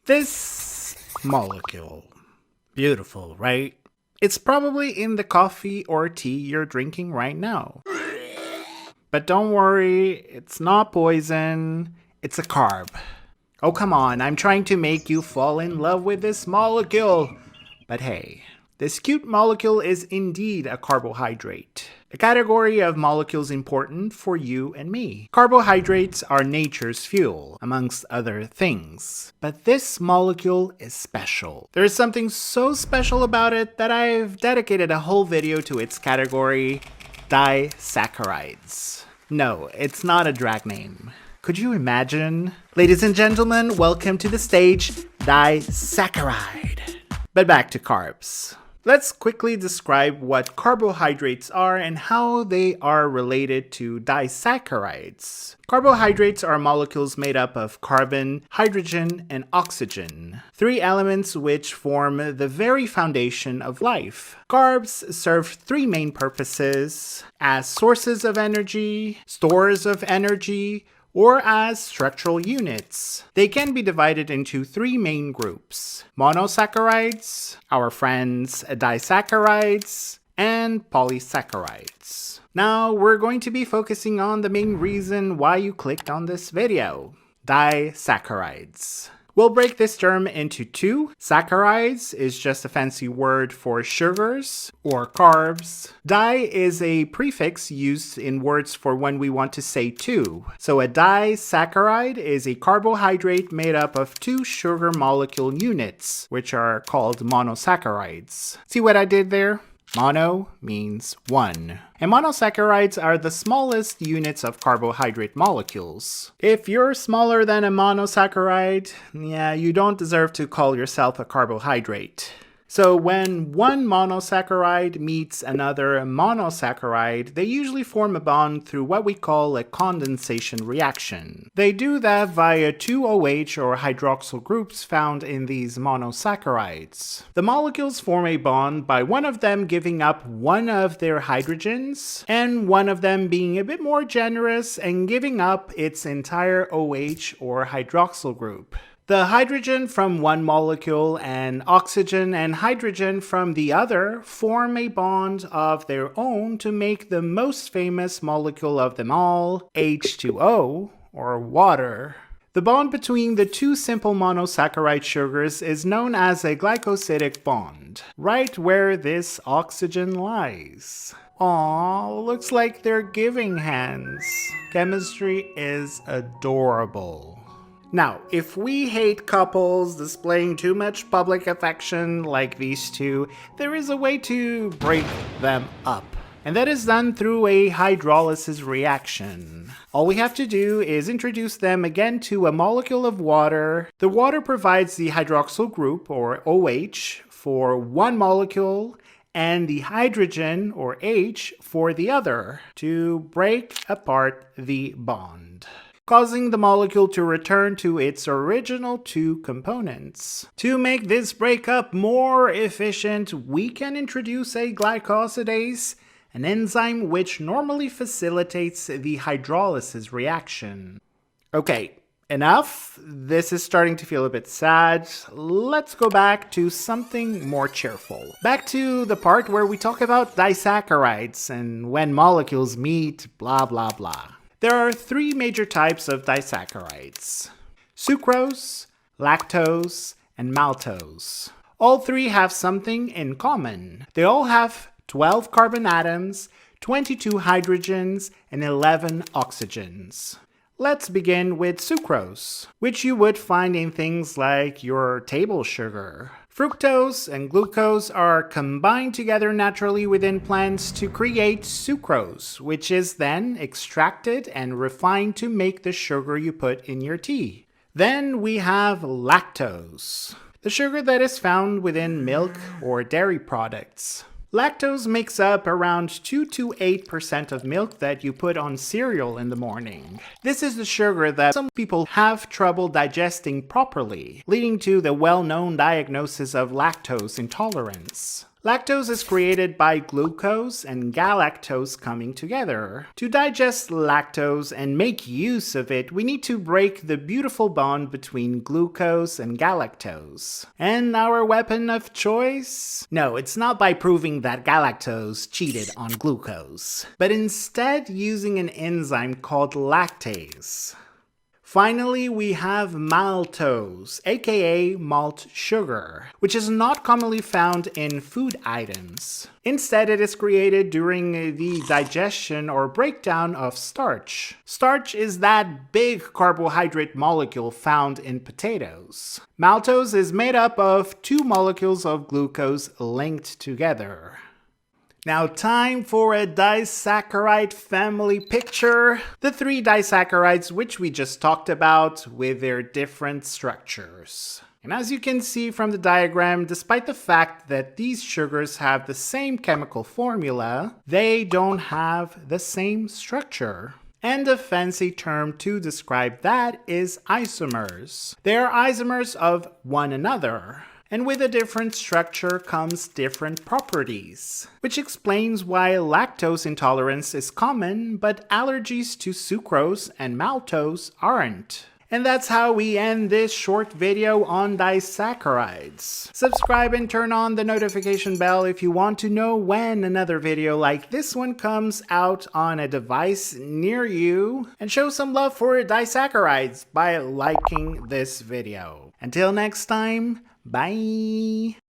This molecule. Beautiful, right? It's probably in the coffee or tea you're drinking right now. But don't worry, it's not poison, it's a carb. Oh, come on, I'm trying to make you fall in love with this molecule. But hey, this cute molecule is indeed a carbohydrate, a category of molecules important for you and me. Carbohydrates are nature's fuel, amongst other things. But this molecule is special. There is something so special about it that I've dedicated a whole video to its category, disaccharides. No, it's not a drag name. Could you imagine? Ladies and gentlemen, welcome to the stage, disaccharide. But back to carbs. Let's quickly describe what carbohydrates are and how they are related to disaccharides. Carbohydrates are molecules made up of carbon, hydrogen, and oxygen, three elements which form the very foundation of life. Carbs serve three main purposes: as sources of energy, stores of energy, or as structural units. They can be divided into three main groups: monosaccharides, our friends disaccharides, and polysaccharides. Now we're going to be focusing on the main reason why you clicked on this video: disaccharides. We'll break this term into two. Saccharides is just a fancy word for sugars or carbs. Di is a prefix used in words for when we want to say two. So a disaccharide is a carbohydrate made up of two sugar molecule units, which are called monosaccharides. See what I did there? Mono means one. And monosaccharides are the smallest units of carbohydrate molecules. If you're smaller than a monosaccharide, you don't deserve to call yourself a carbohydrate. So when one monosaccharide meets another monosaccharide, they usually form a bond through what we call a condensation reaction. They do that via two OH or hydroxyl groups found in these monosaccharides. The molecules form a bond by one of them giving up one of their hydrogens and one of them being a bit more generous and giving up its entire OH or hydroxyl group. The hydrogen from one molecule and oxygen and hydrogen from the other form a bond of their own to make the most famous molecule of them all, H2O, or water. The bond between the two simple monosaccharide sugars is known as a glycosidic bond, right where this oxygen lies. Aw, looks like they're giving hands. Chemistry is adorable. Now, if we hate couples displaying too much public affection like these two, there is a way to break them up. And that is done through a hydrolysis reaction. All we have to do is introduce them again to a molecule of water. The water provides the hydroxyl group, or OH, for one molecule, and the hydrogen, or H, for the other, to break apart the bond, causing the molecule to return to its original two components. To make this breakup more efficient, we can introduce a glycosidase, an enzyme which normally facilitates the hydrolysis reaction. Okay, enough. This is starting to feel a bit sad. Let's go back to something more cheerful. Back to the part where we talk about disaccharides and when molecules meet, blah blah blah. There are three major types of disaccharides: sucrose, lactose, and maltose. All three have something in common. They all have 12 carbon atoms, 22 hydrogens, and 11 oxygens. Let's begin with sucrose, which you would find in things like your table sugar. Fructose and glucose are combined together naturally within plants to create sucrose, which is then extracted and refined to make the sugar you put in your tea. Then we have lactose, the sugar that is found within milk or dairy products. Lactose makes up around 2 to 8% of milk that you put on cereal in the morning. This is the sugar that some people have trouble digesting properly, leading to the well-known diagnosis of lactose intolerance. Lactose is created by glucose and galactose coming together. To digest lactose and make use of it, we need to break the beautiful bond between glucose and galactose. And our weapon of choice? No, it's not by proving that galactose cheated on glucose, but instead using an enzyme called lactase. Finally, we have maltose, aka malt sugar, which is not commonly found in food items. Instead, it is created during the digestion or breakdown of starch. Starch is that big carbohydrate molecule found in potatoes. Maltose is made up of two molecules of glucose linked together. Now time for a disaccharide family picture. The three disaccharides which we just talked about with their different structures. And as you can see from the diagram, despite the fact that these sugars have the same chemical formula, they don't have the same structure. And a fancy term to describe that is isomers. They are isomers of one another. And with a different structure comes different properties, which explains why lactose intolerance is common, but allergies to sucrose and maltose aren't. And that's how we end this short video on disaccharides. Subscribe and turn on the notification bell if you want to know when another video like this one comes out on a device near you. And show some love for disaccharides by liking this video. Until next time, bye!